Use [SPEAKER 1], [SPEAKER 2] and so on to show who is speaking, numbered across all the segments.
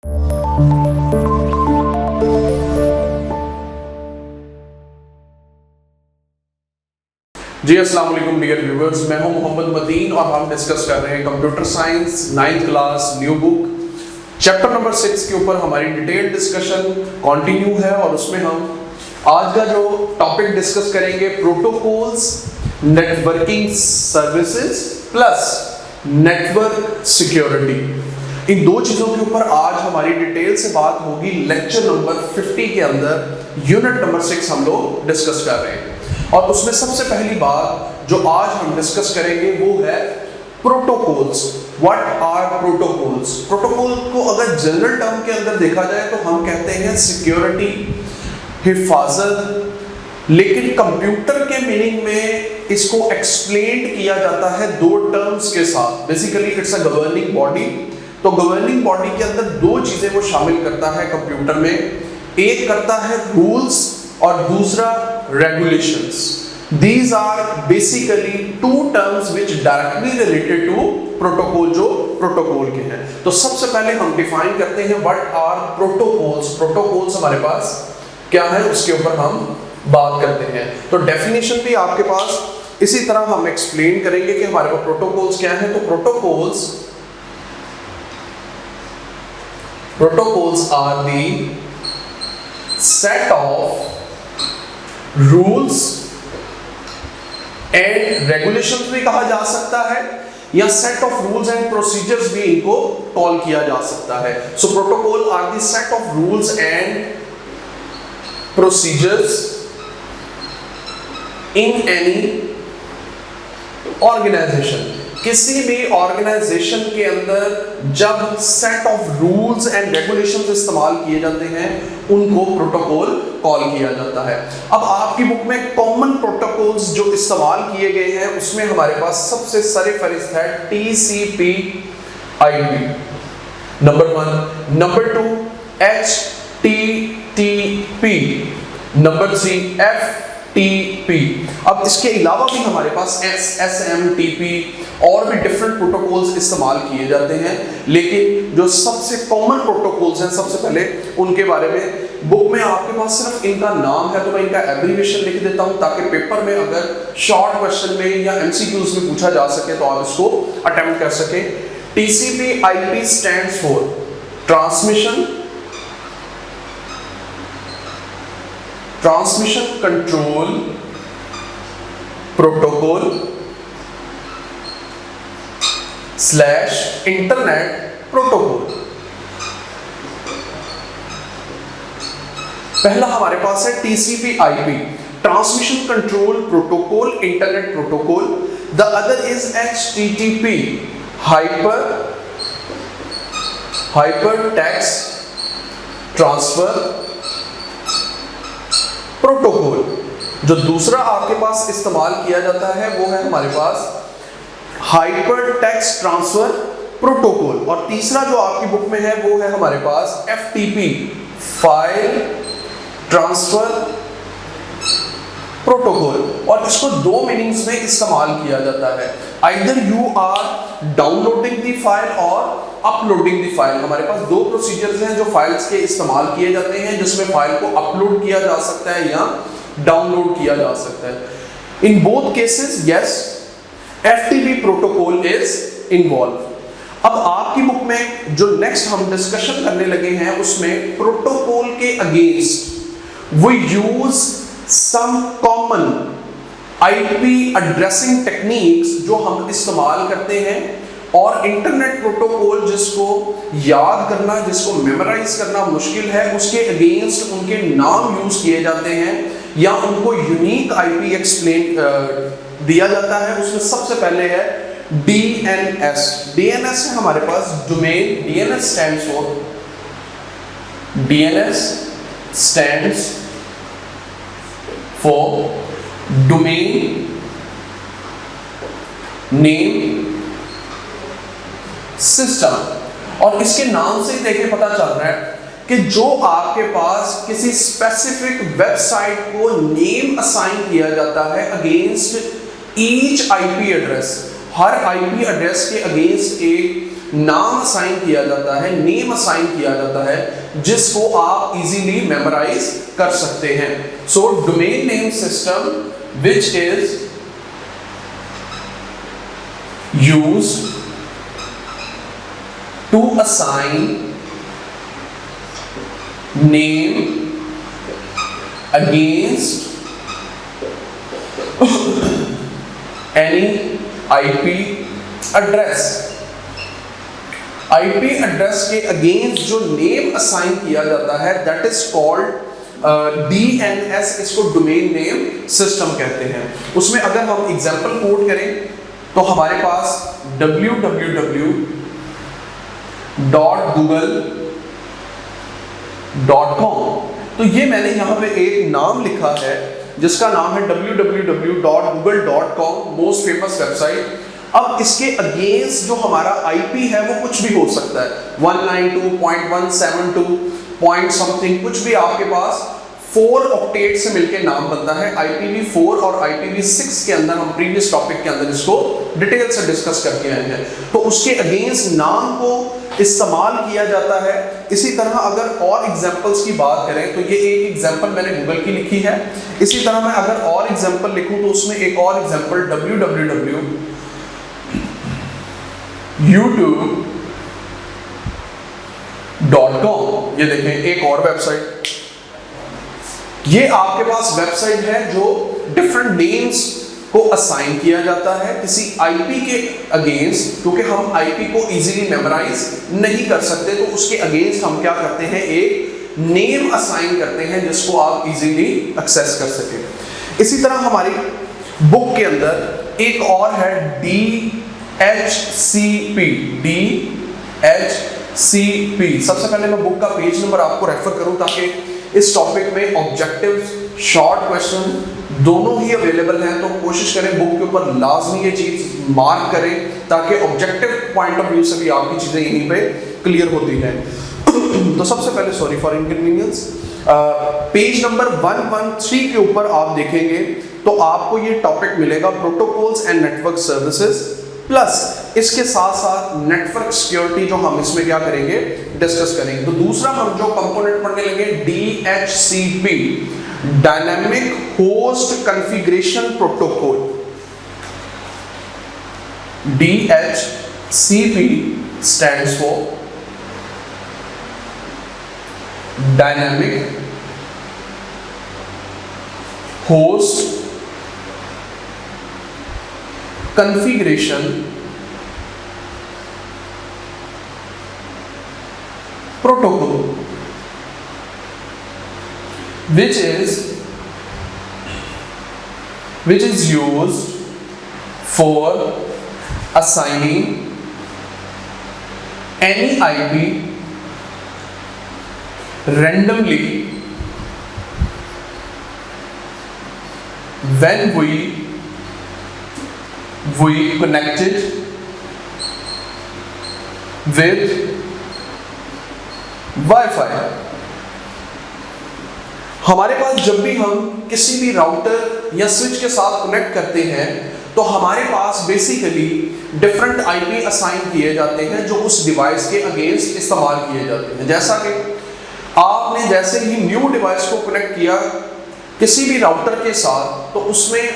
[SPEAKER 1] जी अस्सलाम वालेकुम dear viewers, मैं हूं मोहम्मद मदीन और हम डिस्कस कर रहे हैं computer science 9th class new book chapter number 6 के ऊपर हमारी डिटेल डिस्कशन कंटिन्यू है। और उसमें हम आज का जो टॉपिक डिस्कस करेंगे protocols, networking services plus network security. इन दो चीजों के ऊपर आज हमारी डिटेल से बात होगी। लेक्चर नंबर 50 के अंदर यूनिट नंबर 6 हम लोग डिस्कस कर रहे हैं और उसमें सबसे पहली बात जो आज हम डिस्कस करेंगे वो है protocols. What are protocols? Protocol को अगर जनरल टर्म के अंदर देखा जाए तो हम कहते हैं सिक्योरिटी, हिफाजत, लेकिन कंप्यूटर के मीनिंग में इसको एक्सप्लेन किया जाता है दो टर्म्स के साथ। Basically it's a governing body. तो गवर्निंग बॉडी के अंदर दो चीजें वो शामिल करता है कंप्यूटर में, एक करता है रूल्स और दूसरा regulations. These are basically two terms which directly related to protocol जो प्रोटोकॉल के हैं। तो सबसे पहले हम डिफाइन करते हैं what are protocols। प्रोटोकॉल्स हमारे पास क्या है उसके ऊपर हम बात करते हैं। तो डेफिनेशन भी आपके पास इसी तरह हम एक्सप्लेन करेंगे कि हमारे पास प्रोटोकॉल्स क्या है। तो protocols are the set of rules and regulations भी कहा जा सकता है या set of rules and procedures भी इनको कॉल किया जा सकता है। So protocol are the set of rules and procedures in any organization। किसी भी ऑर्गेनाइजेशन के अंदर जब set of rules and regulations इस्तेमाल किए जाते हैं उनको प्रोटोकॉल कॉल किया जाता है। अब आपकी बुक में कॉमन प्रोटोकॉल्स जो इस्तेमाल किए गए हैं उसमें हमारे पास सबसे सरफहरिस्त है TCP/IP number 1, number 2 HTTP, number 3 FTP। अब इसके अलावा भी हमारे पास SMTP और भी डिफरेंट प्रोटोकॉल्स इस्तेमाल किए जाते हैं, लेकिन जो सबसे कॉमन प्रोटोकॉल्स हैं सबसे पहले उनके बारे में बुक में आपके पास सिर्फ इनका नाम है तो मैं इनका एब्रीविएशन लिख देता हूं ताकि पेपर में अगर शॉर्ट क्वेश्चन में या MCQs में पूछा जा सके तो आप इसको अटेम्प्ट कर सकें। TCP/IP stands for transmission control protocol / internet protocol. पहला हमारे पास है TCP/IP transmission control protocol internet protocol. The other is HTTP hyper text transfer protocol. जो दूसरा आपके पास इस्तेमाल किया जाता है वो है हमारे पास हाइपर टेक्स्ट ट्रांसफर प्रोटोकॉल। और तीसरा जो आपकी बुक में है वो है हमारे पास FTP फाइल ट्रांसफर प्रोटोकॉल। और इसको दो मीनिंग्स में इस्तेमाल किया जाता है, either you are downloading the file और अपलोडिंग द फाइल। हमारे पास दो प्रोसीजर्स हैं जो फाइल्स के इस्तेमाल किए जाते हैं, जिसमें फाइल को अपलोड किया जा सकता है या डाउनलोड किया जा सकता है। In both cases yes FTP protocol is involve. अब आपकी बुक में जो नेक्स्ट हम डिस्कशन करने लगे हैं उसमें प्रोटोकॉल के against we use some common IP addressing techniques जो हम इस्तेमाल करते हैं, और इंटरनेट प्रोटोकॉल जिसको याद करना, जिसको मेमोराइज करना मुश्किल है, उसके अगेंस्ट उनके नाम यूज किए जाते हैं या उनको यूनिक IP एक्सप्लेन दिया जाता है। उसमें सबसे पहले है DNS। DNS है हमारे पास domain. DNS stands for domain name system. और इसके नाम से ही देखिए पता चल रहा है कि जो आपके पास किसी स्पेसिफिक वेबसाइट को नेम असाइन किया जाता है अगेंस्ट ईच IP एड्रेस, हर IP एड्रेस के अगेंस्ट एक नाम असाइन किया जाता है, नेम असाइन किया जाता है, जिसको आप इजीली मेमोराइज कर सकते हैं। So domain name system which is used to assign name against any IP address। IP address के अगेंस्ट जो नेम असाइन किया जाता है दैट इज कॉल्ड DNS, इसको डोमेन नेम सिस्टम कहते हैं। उसमें अगर हम एग्जांपल कोड करें तो हमारे पास www.google.com, तो ये मैंने यहाँ पे एक नाम लिखा है जिसका नाम है www.google.com, मोस्ट फेमस वेबसाइट। अब इसके अगेंस्ट जो हमारा आईपी है वो कुछ भी हो सकता है, 192.172 पॉइंट समथिंग, कुछ भी आपके पास 4 ऑक्टेट से मिलके नाम बनता है। IPv4 और IPv6 के अंदर हम प्रीवियस टॉपिक के अंदर इसको डिटेल से डिस्कस करके आए हैं। तो उसके अगेंस्ट नाम को इस्तेमाल किया जाता है। इसी तरह अगर और एग्जांपल्स की बात करें तो ये एक एग्जांपल मैंने गूगल की लिखी है। इसी तरह मैं अगर और एग्जांपल लिखूं तो उसमें एक और एग्जांपल www.youtube.com, ये देखें एक और वेबसाइट। ये आपके पास वेबसाइट है जो डिफरेंट नेम्स को असाइन किया जाता है किसी आईपी के अगेंस्ट, क्योंकि हम आईपी को इजीली मेमोराइज नहीं कर सकते, तो उसके अगेंस्ट हम क्या करते हैं, एक नेम असाइन करते हैं जिसको आप इजीली एक्सेस कर सके। इसी तरह हमारी बुक के अंदर एक और है DHCP। सबसे पहले मैं बुक का पेज नंबर आपको रेफर करूं ताकि इस टॉपिक में ऑब्जेक्टिव शॉर्ट क्वेश्चन दोनों ही अवेलेबल हैं, तो कोशिश करें बुक के ऊपर लाजमी ये चीज मार्क करें ताकि ऑब्जेक्टिव पॉइंट ऑफ व्यू से भी आपकी चीजें यहीं पे क्लियर होती हैं। तो सबसे पहले sorry for inconvenience, page number 113 के ऊपर आप देखेंगे तो आपको ये टॉपिक मिलेगा protocols and network services, plus इसके साथ साथ नेटवर्क सिक्योरिटी जो हम इसमें क्या करेंगे, डिस्कस करेंगे। तो दूसरा हम जो कंपोनेंट पढ़ने लगे DHCP, dynamic host configuration protocol. DHCP stands for dynamic host configuration protocol, which is used for assigning any IP randomly when we connected with Wi-Fi। हमारे पास जब भी हम किसी भी राउटर या स्विच के साथ कनेक्ट करते हैं तो हमारे पास बेसिकली डिफरेंट आईपी असाइन किए जाते हैं जो उस डिवाइस के अगेंस्ट इस्तेमाल किए जाते हैं। जैसा कि आपने जैसे ही न्यू डिवाइस को कनेक्ट किया किसी भी राउटर के साथ, तो उसमें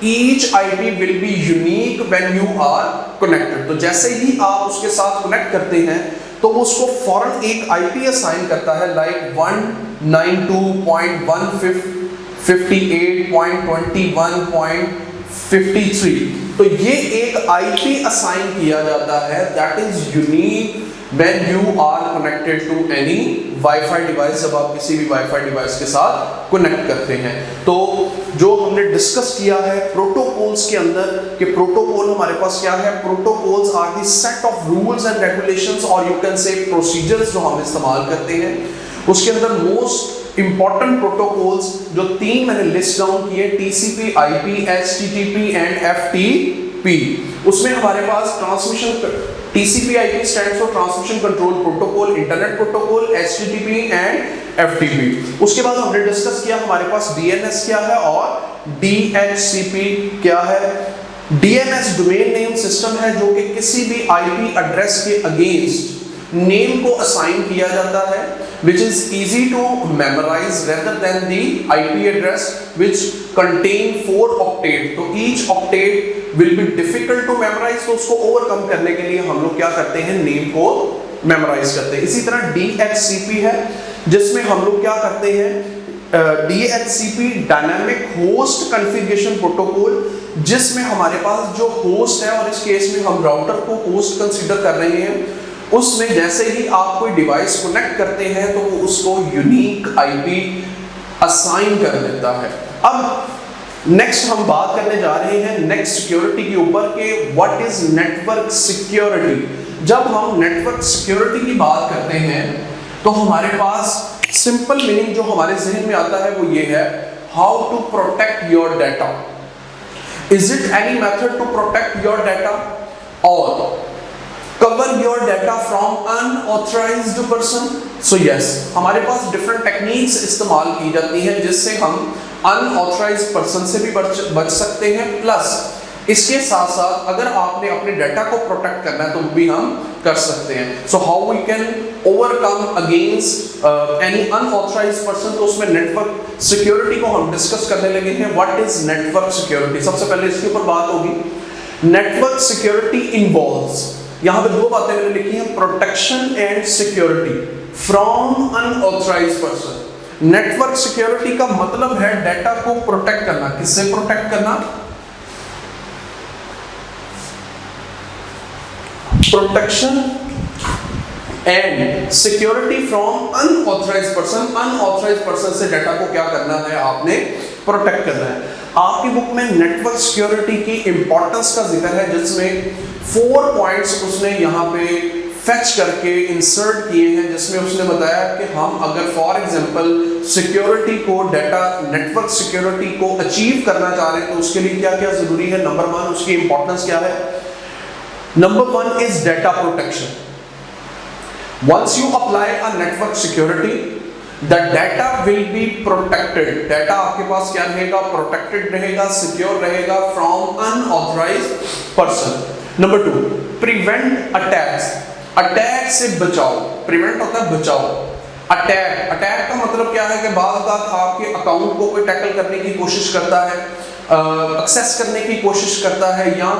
[SPEAKER 1] each IP will be unique when you are connected। तो जैसे ही आप उसके साथ कनेक्ट करते हैं तो वो उसको फौरन एक IP असाइन करता है, लाइक 192.158.21.53। तो ये एक IP असाइन किया जाता है that is unique when you are connected to any wifi device, जब आप किसी भी वाईफाई डिवाइस के साथ कनेक्ट करते हैं। तो जो हमने डिस्कस किया है प्रोटोकॉल्स के अंदर कि प्रोटोकॉल हमारे पास क्या है, protocols are the set of rules and regulations और यू कैन से प्रोसीजर्स जो हम इस्तेमाल करते हैं। उसके अंदर मोस्ट इंपॉर्टेंट प्रोटोकॉल्स जो 3 मैंने लिस्ट डाउन किए, TCP, IP, HTTP and FTP। उसमें हमारे पास transmission TCP/IP stands for Transmission Control Protocol, Internet Protocol, HTTP and FTP। उसके बाद हमने डिस्कस किया हमारे पास DNS क्या है और DHCP क्या है। DNS डोमेन नेम सिस्टम है जो कि किसी भी IP एड्रेस के अगेंस्ट नेम को असाइन किया जाता है, which is easy to memorize rather than the IP address which contain 4 octet. तो each octet will be difficult to memorize, तो उसको ओवरकम करने के लिए हम लोग क्या करते हैं, नेम को मेमोराइज करते हैं। इसी तरह DHCP है जिसमें हम लोग क्या करते हैं, DHCP dynamic host configuration protocol, जिसमें हमारे पास जो होस्ट है, और इस केस में हम राउटर को होस्ट कंसीडर कर रहे हैं, उसमें जैसे ही आप कोई डिवाइस कनेक्ट करते हैं तो वो उसको यूनिक IP असाइन कर देता है। अब नेक्स्ट हम बात करने जा रहे हैं नेक्स्ट सिक्योरिटी के ऊपर के व्हाट इज नेटवर्क सिक्योरिटी। जब हम नेटवर्क सिक्योरिटी की बात करते हैं तो हमारे पास सिंपल मीनिंग जो हमारे जहन में आता है वो ये है, how to protect your data. Is it any method to protect your data और cover your data from unauthorized person? So yes, हमारे पास different techniques इस्तेमाल की जाती हैं जिससे हम unauthorized person से भी बच सकते हैं, प्लस इसके साथ साथ अगर आपने अपने डाटा को प्रोटेक्ट करना है तो भी हम कर सकते हैं। So how we can overcome against any unauthorized person, तो उसमें नेटवर्क सिक्योरिटी को हम डिस्कस करने लगे हैं। What is network security? सबसे पहले इसके ऊपर बात होगी। नेटवर्क सिक्योरिटी इन्वॉल्व्स, यहां पे दो बातें मैंने लिखी हैं, protection and security from unauthorised person. Network security का मतलब है डाटा को प्रोटेक्ट करना। किससे प्रोटेक्ट करना? Protection and security from unauthorised person. Unauthorised person से डाटा को क्या करना है, आपने प्रोटेक्ट करना है। आपकी बुक में नेटवर्क सिक्योरिटी की इंपॉर्टेंस का जिक्र है जिसमें 4 पॉइंट्स उसने यहाँ पे फेच करके इंसर्ट किए हैं, जिसमें उसने बताया कि हम अगर फॉर एग्जांपल सिक्योरिटी को, डाटा नेटवर्क सिक्योरिटी को अचीव करना चाह रहे हैं तो उसके लिए क्या क्या जरूरी है। नंबर 1 उसकी इंपॉर्टेंस क्या है? Number 1 is data protection. Once you apply a network security the data will be protected। Data आपके पास क्या रहेगा? प्रोटेक्टेड रहेगा, सिक्योर रहेगा from unauthorised person. Number 2, prevent attacks. Attack से बचाओ। प्रिवेंट होता है बचाओ। अटैक का मतलब क्या है कि बाज़ बात आपके अकाउंट को कोई टैकल करने की कोशिश करता है, एक्सेस करने की कोशिश करता है, या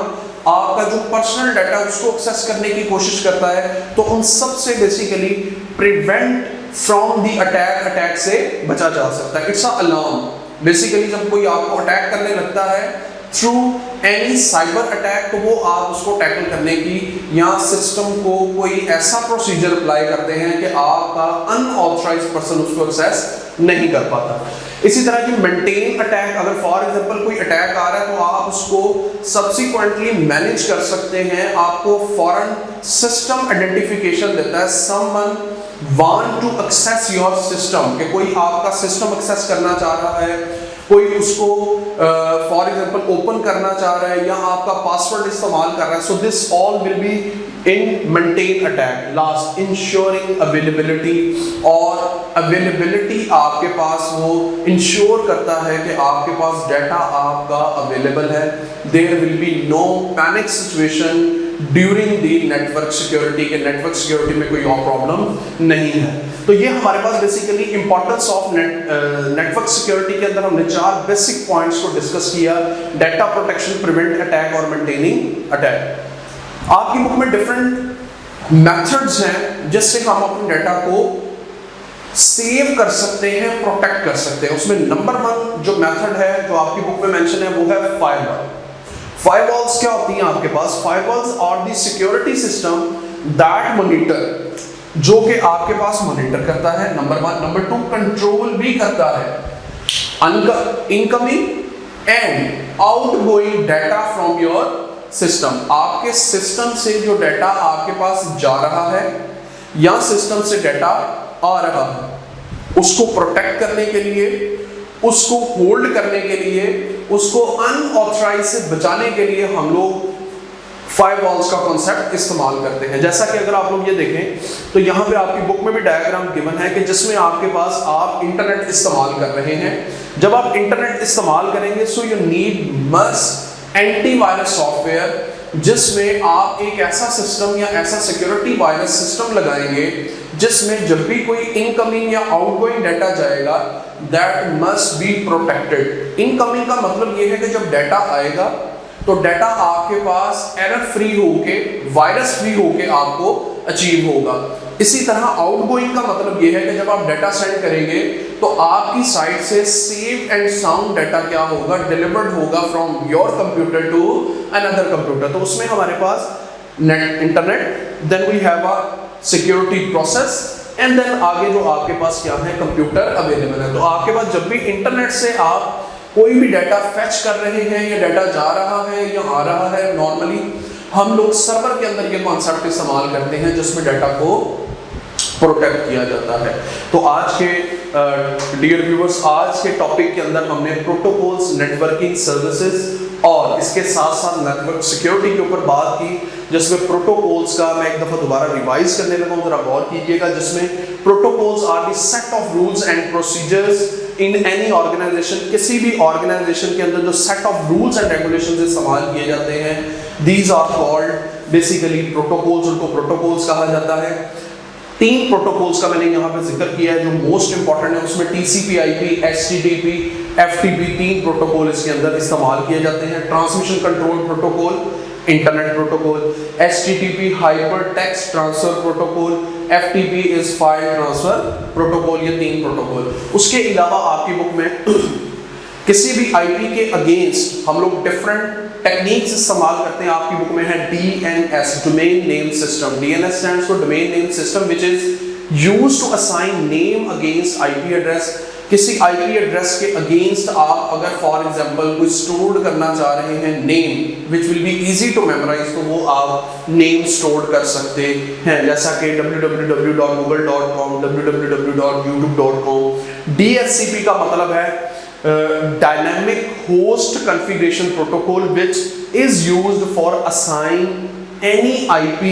[SPEAKER 1] आपका जो पर्सनल डाटा उसको एक्सेस करने की कोशिश करता है, तो उन सब से basically prevent from the attack से बचा जा सकता है। It's a alarm. बेसिकली जब कोई आपको अटैक करने लगता है थ्रू एनी साइबर अटैक, तो वो आप उसको टैकल करने की या सिस्टम को कोई ऐसा प्रोसीजर अप्लाई करते हैं कि आपका अनऑथराइज्ड पर्सन उसको एक्सेस नहीं कर पाता। इसी तरह की मेंटेन अटैक, अगर फॉर एग्जांपल कोई अटैक आ रहा है तो आप उसको सब्सिक्वेंटली मैनेज कर सकते हैं। आपको फॉरन सिस्टम आइडेंटिफिकेशन देता है, someone want to access your system, कि कोई आपका सिस्टम एक्सेस करना चाह रहा है, कोई उसको फॉर एग्जांपल ओपन करना चाह रहा है, या आपका पासवर्ड इस्तेमाल कर रहा है। So this all will be in maintain attack. Last, ensuring availability, और अवेलेबिलिटी आपके पास वो इंश्योर करता है कि आपके पास डाटा आपका अवेलेबल है। There will be no panic situation during the network security, के नेटवर्क सिक्योरिटी में कोई और प्रॉब्लम नहीं है। तो ये हमारे पास basically importance of network security के अंदर हमने 4 बेसिक पॉइंट्स को डिस्कस किया, डाटा प्रोटेक्शन, प्रिवेंट अटैक और मेंटेनिंग अटैक। आपकी बुक में डिफरेंट मेथड्स हैं जिससे हम अपने डाटा को सेव कर सकते हैं, प्रोटेक्ट कर सकते हैं। उसमें नंबर 1 जो मेथड है जो आपकी बुक में मेंशन है वो है फायरवॉल। फायरवॉल्स क्या होती हैं आपके पास? Firewalls are the security system that monitor, जो कि आपके पास मॉनिटर करता है, नंबर 1। नंबर 2, कंट्रोल भी करता है incoming and outgoing data from your system. आपके सिस्टम से जो डाटा आपके पास जा रहा है या सिस्टम से डाटा आ रहा है, उसको प्रोटेक्ट करने के लिए, उसको होल्ड करने के लिए, उसको अनऑथराइज से बचाने के लिए हम लोग फायरवॉल्स का कॉन्सेप्ट इस्तेमाल करते हैं। जैसा कि अगर आप लोग ये देखें तो यहाँ पे आपकी बुक में भी डायग्राम गिवन है कि जिसमें आपके पास आप इंटरनेट इस्तेमाल कर रहे हैं। जब आप इंटरनेट इस्तेमाल करेंगे so you need must antivirus software जिसमें आप एक ऐसा सिस्टम या ऐसा सिक्योरिटी वायरस सिस्टम लगाएंगे जिसमें जब भी कोई इनकमिंग या आउटगोइंग डाटा जाएगा that must be protected. Incoming का मतलब ये है कि जब डाटा आएगा तो डाटा आपके पास एरर फ्री होके, वायरस फ्री होके आपको अचीव होगा। इसी तरह आउटगोइंग का मतलब यह है कि जब आप डाटा सेंड करेंगे तो आपकी साइड से सेफ एंड साउंड डाटा क्या होगा, डिलीवर्ड होगा from your computer to another computer. तो उसमें हमारे पास net, internet, then we have a security process and then आगे जो आपके पास क्या है, कंप्यूटर अवेलेबल है। तो आपके पास जब भी इंटरनेट से आप कोई भी डाटा फेच कर रहे हैं या डाटा जा रहा है या आ रहा है, नॉर्मली हम लोग सर्वर के अंदर ये कॉन्सेप्ट इस्तेमाल करते हैं जिसमें डाटा को प्रोटेक्ट किया जाता है। तो आज के डियर व्यूअर्स, आज के टॉपिक के अंदर हमने प्रोटोकॉल्स, नेटवर्किंग सर्विसेज और इसके साथ साथ नेटवर्क सिक्योरिटी के ऊपर बात की, जिसमें प्रोटोकॉल्स का मैं एक दफ़ा दोबारा रिवाइज करने लगा हूँ, जरा गौर कीजिएगा। जिसमें protocols are the set of rules and procedures in any organisation. किसी भी ऑर्गेनाइजेशन के अंदर जो set of rules and regulations इस्तेमाल किए जाते हैं, these are called basically protocols. उनको प्रोटोकॉल्स कहा जाता है। 3 प्रोटोकॉल्स का मैंने यहाँ पे जिक्र किया है जो मोस्ट इंपॉर्टेंट है। उसमें TCP, IP, HTTP, FTP 3 protocol इसके अंदर इस्तेमाल किए जाते हैं। Transmission control protocol, internet protocol, HTTP hyper text transfer protocol, FTP is file transfer protocol. ये 3 प्रोटोकॉल। उसके अलावा आपकी बुक में किसी भी IP के अगेंस्ट हम लोग डिफरेंट टेक्निक्स इस्तेमाल करते हैं। आपकी बुक में है DNS, domain name system. DNS stands for domain name system which is used to assign name against IP address. किसी IP एड्रेस के अगेंस्ट आप अगर फॉर एग्जांपल कोई स्टोर करना चाह रहे हैं name which will be easy to memorise, तो वो आप नेम स्टोर कर सकते हैं, जैसा कि www.google.com, www.youtube.com। DHCP का मतलब है dynamic host configuration protocol which is used for assign any IP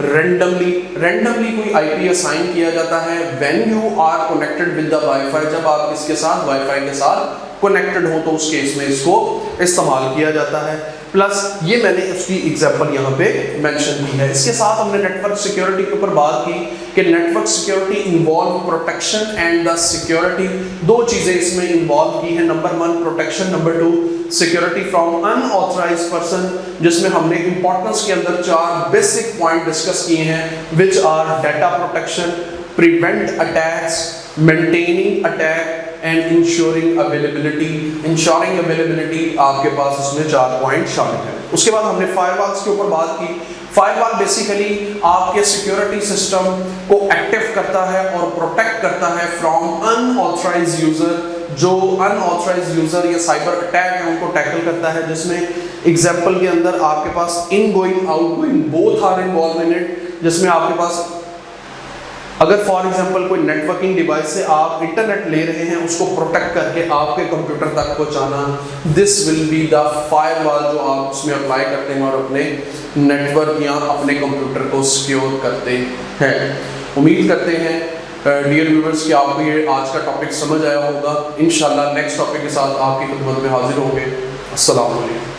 [SPEAKER 1] randomly. Randomly कोई IP असाइन किया जाता है when you are connected with the wifi. जब आप इसके साथ वाईफाई के साथ कनेक्टेड हो तो उस केस में इसको इस्तेमाल किया जाता है। प्लस ये मैंने उसकी एग्जांपल यहाँ पे मेंशन की है। इसके साथ हमने नेटवर्क सिक्योरिटी के ऊपर बात की कि network security involve protection and the security. 2 चीजें इसमें इन्वॉल्व की है। Number 1 protection, number 2 security from unauthorised person, जिसमें हमने इंपॉर्टेंस के अंदर 4 बेसिक पॉइंट डिस्कस किए हैं which are data protection, prevent attacks, maintaining attack and ensuring availability. Ensuring availability आपके पास इसमें 4 पॉइंट शामिल हैं। उसके बाद हमने फायरवॉल्स के ऊपर बात की। फायरवॉल बेसिकली आपके सिक्योरिटी सिस्टम को एक्टिव करता है और प्रोटेक्ट करता है फ्रॉम अनऑथराइज्ड यूजर। जो अनऑथराइज्ड यूजर या साइबर अटैक है उनको टैकल करता है, जिसमें एग्जांपल के अंदर आपके पास ingoing, outgoing both are involve in it. जिसमें आपके पास अगर फॉर एग्जांपल कोई नेटवर्किंग डिवाइस से आप इंटरनेट ले रहे हैं, उसको प्रोटेक्ट करके आपके कंप्यूटर तक पहुंचाना, this will be the firewall जो आप उसमें अप्लाई करते हैं और अपने नेटवर्क या अपने कंप्यूटर को सिक्योर करते हैं। उम्मीद करते हैं डियर व्यूअर्स कि आपको ये आज का टॉपिक समझ आया होगा। इंशाल्लाह नेक्स्ट टॉपिक के साथ आपकी खिदमत में हाजिर होंगे। अस्सलाम वालेकुम।